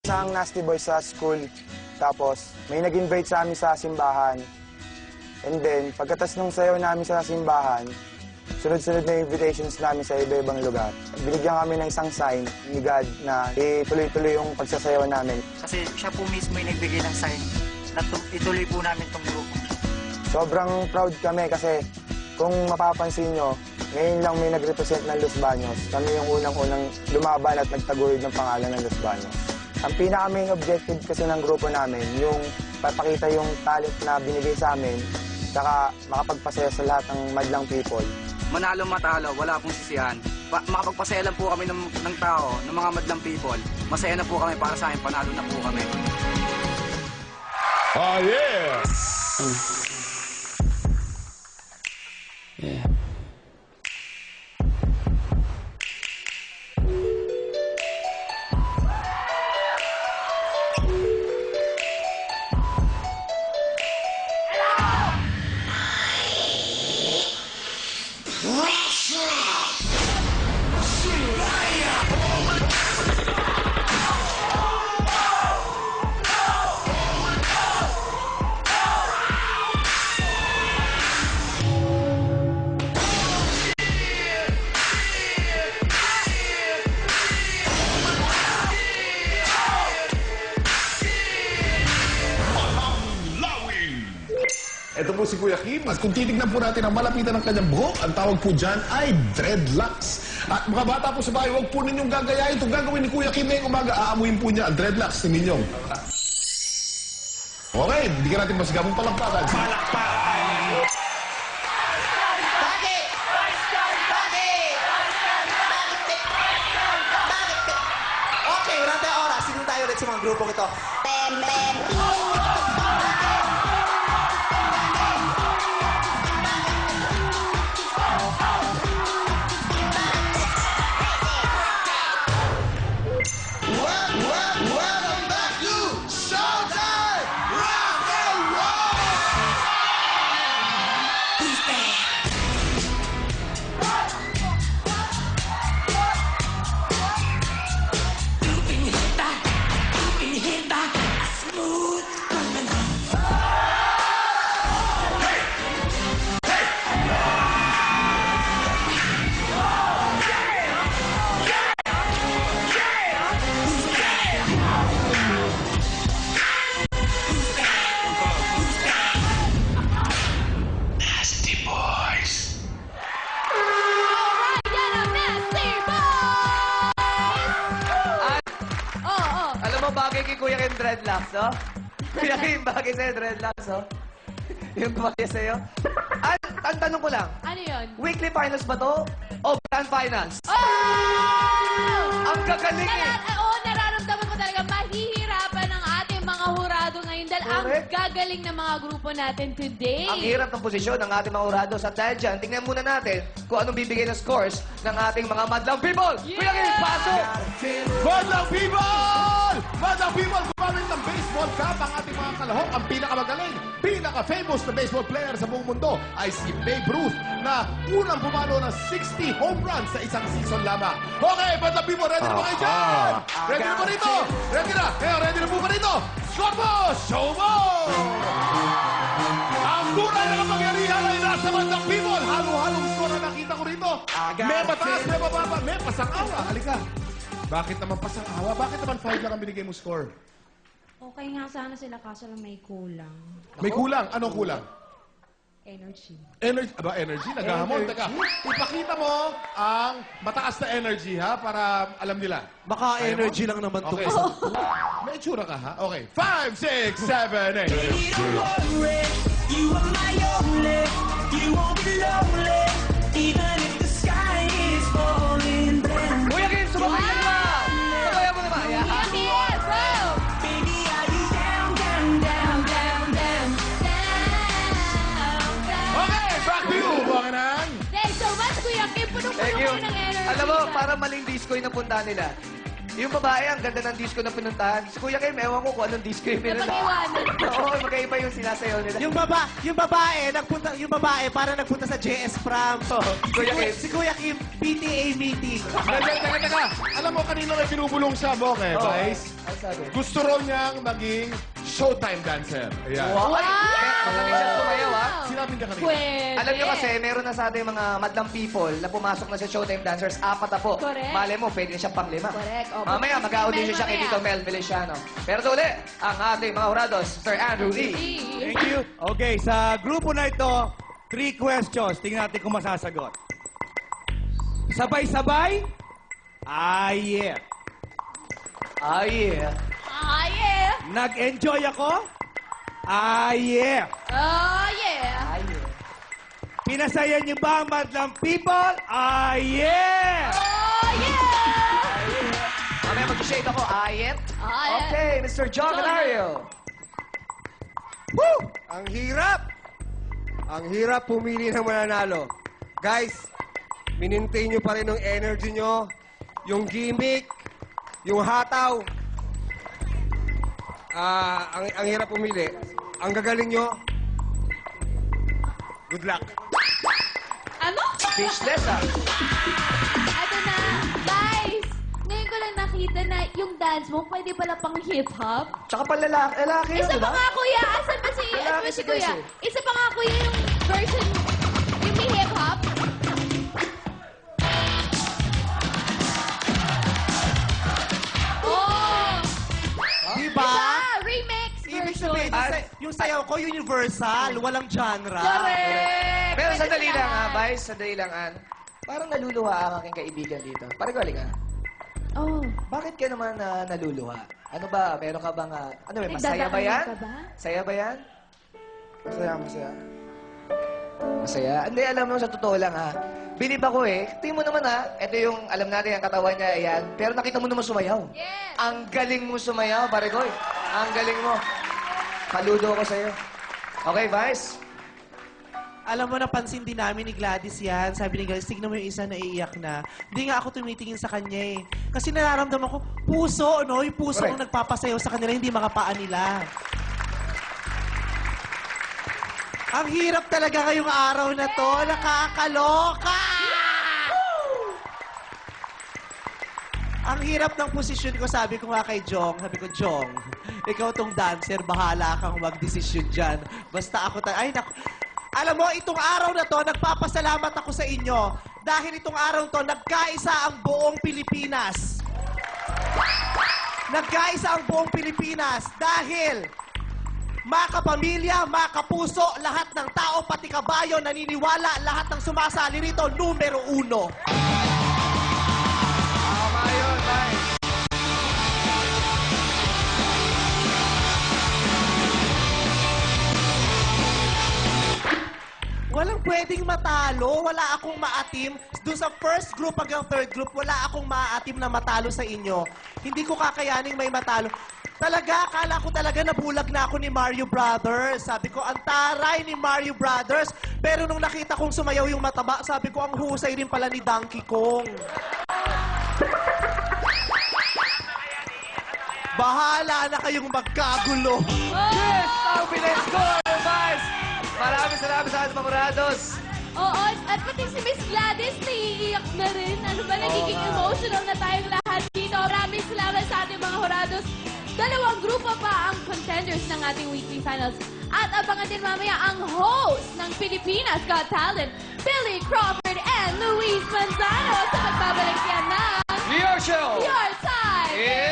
Isang Nasty Boys sa school. Tapos, may nag-invite sa amin sa simbahan. And then, pagkatas nung sayaw namin sa simbahan, sunod-sunod na invitations namin sa iba-ibang lugar. Binigyan kami ng isang sign ni God na ituloy-tuloy yung pagsasayaw namin. Kasi siya po mismo yung nagbigay ng sign na ituloy po namin itong grupo. Sobrang proud kami kasi kung mapapansin nyo, ngayon lang may nag-represent ng Los Baños. Kami yung unang-unang lumaban at nagtaguyod ng pangalan ng Los Baños. Ang pinaka-main objective kasi ng grupo namin, yung papakita yung talent na binigay sa amin, saka makapagpasaya sa lahat ng madlang people. Manalo matalo, wala pong sisihan. Makapagpasaya lang po kami ng tao, ng mga madlang people. Masaya na po kami para sa akin, panalo na po kami. Oh, yeah! Yeah. Ito po si Kuya Kim. At kung titignan po natin ang malapitan ng kanyang buhok, ang tawag po dyan ay dreadlocks. At mga bata po sa bahay, huwag po ninyong gagayahin. Itong gagawin ni Kuya Kim ngayong umaga, aamuin po niya ang dreadlocks ni Minyong. Okay, hindi ka natin masigabong palakpakan. Palakpakan! Bakit? Bakit? Okay, wala tayong oras. Sino tayo ulit sa mga grupong ito? Welcome back to Showtime! Rock and roll! Who's bad? Smooth criminal. Bagay kay Kuya Kim dreadlocks, no? Kuya Kim, bagay sa'yo dreadlocks, no? Yung bagay sa'yo. Ang tanong ko lang, Ano yun? weekly finals ba to? O grand finals? Oh! Ang gagaling eh! Oo, nararamdaman ko talaga mahihirapan ang ating mga hurado ngayon dahil ang Correct. gagaling ng mga grupo natin today. Ang hirap ng posisyon ng ating mga urados. At dahil dyan, tingnan muna natin kung anong bibigay ng scores ng ating mga madlang people. Kuya Kim, pasok! Madlang people! Madlang people, gumamit ng baseball cap ang ating mga kalahok. Ang pinakamagaling, pinaka-famous na baseball player sa buong mundo ay si Babe Ruth na unang pumalo ng 60 home runs sa isang season lamang. Okay, Madlang people, ready na ba kayo dyan? Ready na ba rito? Ready na? Kaya ready na po ba rito? Score mo! Show mo! Ang tunay na kapangyarihan ay nasa Madlang people. Halo-halong score na nakita ko rito. May mataas, may bababa, may pasang-awa. Halika. Bakit naman pasang-awa? Bakit naman 5 lang ang binigay mo score? Okay nga sana sila kaso lang may kulang. May kulang. Anong kulang? Energy. Energy. Aba, energy. Naghahamon. Teka, ipakita mo ang mataas na energy, ha? Para alam nila. Baka Ayaw energy mo? lang naman to. Okay. May itsura ka, ha? Okay. 5, 6, 7, 8. You are my only, you won't be lonely, even if the sky is falling down. Kuya Kim, sumabayan mo naman! Sumabayan mo naman! Yeah. Yes, bro! Baby, are you down, down, down, down, down, down, down? Okay, back to you, Banganan. Thanks so much, Kuya Kim. Punong-puno Thank you. kami ng energy. Alam mo, para maling disco yung napunta nila. Yung babae, ang ganda ng disco na pinuntahan. Si Kuya Kim, ewan ko kung anong disco yung pinuntahan. Napag-iwanan. Oo, magkaiba yung sinasayaw nila. Yung babae, para nagpunta sa JS Pram. Kuya Kim. Si Kuya Kim, PTA meeting. Teka. Alam mo, kanina may binubulong siya, Bok, eh, Vice. Ano sabi? Gusto raw niyang maging showtime dancer. Ayan. Wow! Magaling siya sumayaw, ha? Sinabi niya kanina. Pwede. Alam niyo kasi, meron na sa ating mga madlang people na pumasok na sa Showtime Dancers, 4 na po. Correct. Mali mo, pwede na siya pang 5. Correct. O, Mamaya, bukas mag-audition Mel siya kay mamaya. Tito Mel Feliciano. Pero ito uli, ang ating mga hurados, Sir Andrew Lee. Thank you. Okay, sa grupo na ito, 3 questions. Tingnan natin kung masasagot. Sabay-sabay? Ah, yeah. Ah, yeah. Ah, yeah. Nag-enjoy ako? Ah, yeah. Oh, yeah. Ah, yeah. Pinasaya niyo ba ang madlang people? Ah, yeah. Oh, yeah. Mamaya mag-shake ako. Ah, yeah. Ah, yeah. Okay, Mr. John Canario. Woo! Ang hirap! Ang hirap pumili ng mananalo. Guys, minintay nyo pa rin yung energy nyo, yung gimmick, yung hataw. Ang hirap pumili. Ang gagaling nyo. Good luck. Ano? Speechless, ah. Ito na. Guys, ngayon ko lang nakita na yung dance mo pwede pala pang hip-hop. Tsaka pa lalaki yun, Isa di pa ba? nga, kuya. Asan ba si, Lalaki ano ba si si kuya? Gracie. Isa pa nga, kuya, yung version, yung may hip-hop. Oh! Diba? Isa, remix Ibig version. sabihin, yung sayaw ko universal, walang genre. Correct! Pero Pwede sandali sa lang, lahat. Vice. Sandali lang, Ann. Parang naluluha ang aking kaibigan dito. Parang galing, Oh. Bakit ka naman naluluha? Ano ba? Meron ka bang... ano ba? Masaya ba yan? Nagdadaanan ka ba? Saya ba yan? Masaya. Masaya? Hindi, alam mo, sa totoo lang, ha? Bilib ako, eh. Tingin mo naman, ha? Ito yung, alam natin, ang katawan niya, ayan. Pero nakita mo naman sumayaw. Yes! Ang galing mo sumayaw, pare ko, Ang galing mo. Paludo ako sa'yo. Okay, Vice? Alam mo, napansin din namin ni Gladys yan. Sabi ni Gladys, tignan mo yung isa na iiyak na. Hindi nga ako tumitingin sa kanya eh. Kasi nararamdaman ko, puso, no? Yung puso Correct. ang nagpapasayaw sa kanila, hindi mga paa nila. Ang hirap talaga ngayong araw na to. Nakakaloka! Ang hirap ng posisyon ko, sabi ko nga kay Jong, Jong, ikaw tong dancer, bahala kang magdesisyon dyan. Basta ako ay, naku. Alam mo, itong araw na to, nagpapasalamat ako sa inyo. Dahil itong araw to, nagkaisa ang buong Pilipinas. Nagkaisa ang buong Pilipinas dahil mga kapamilya, mga kapuso, lahat ng tao, pati kabayo, naniniwala, lahat ng sumasali rito, numero 1. Tama yun, Vice. Walang pwedeng matalo. Wala akong maatim. Doon sa first group hanggang third group, wala akong maatim na matalo sa inyo. Hindi ko kakayaning may matalo. Talaga, akala ko talaga nabulag na ako ni Mario Brothers. Sabi ko, ang taray ni Mario Brothers. Pero nung nakita kong sumayaw yung mataba, sabi ko, ang husay rin pala ni Donkey Kong. Bahala na kayong magkagulo. Yes! Confidence score, Vice! Maraming salamat sa ating mga hurados. Oo, at pati si Miss Gladys naiiyak na rin. Ano ba, nagiging emotional na tayong lahat dito. Maraming salamat sa ating mga hurados. 2 grupo pa ang contenders ng ating weekly finals. At abangan din mamaya ang host ng Pilipinas Got Talent, Billy Crawford and Luis Manzano sa magbabalik yan ng Your show! Your Time! Yeah!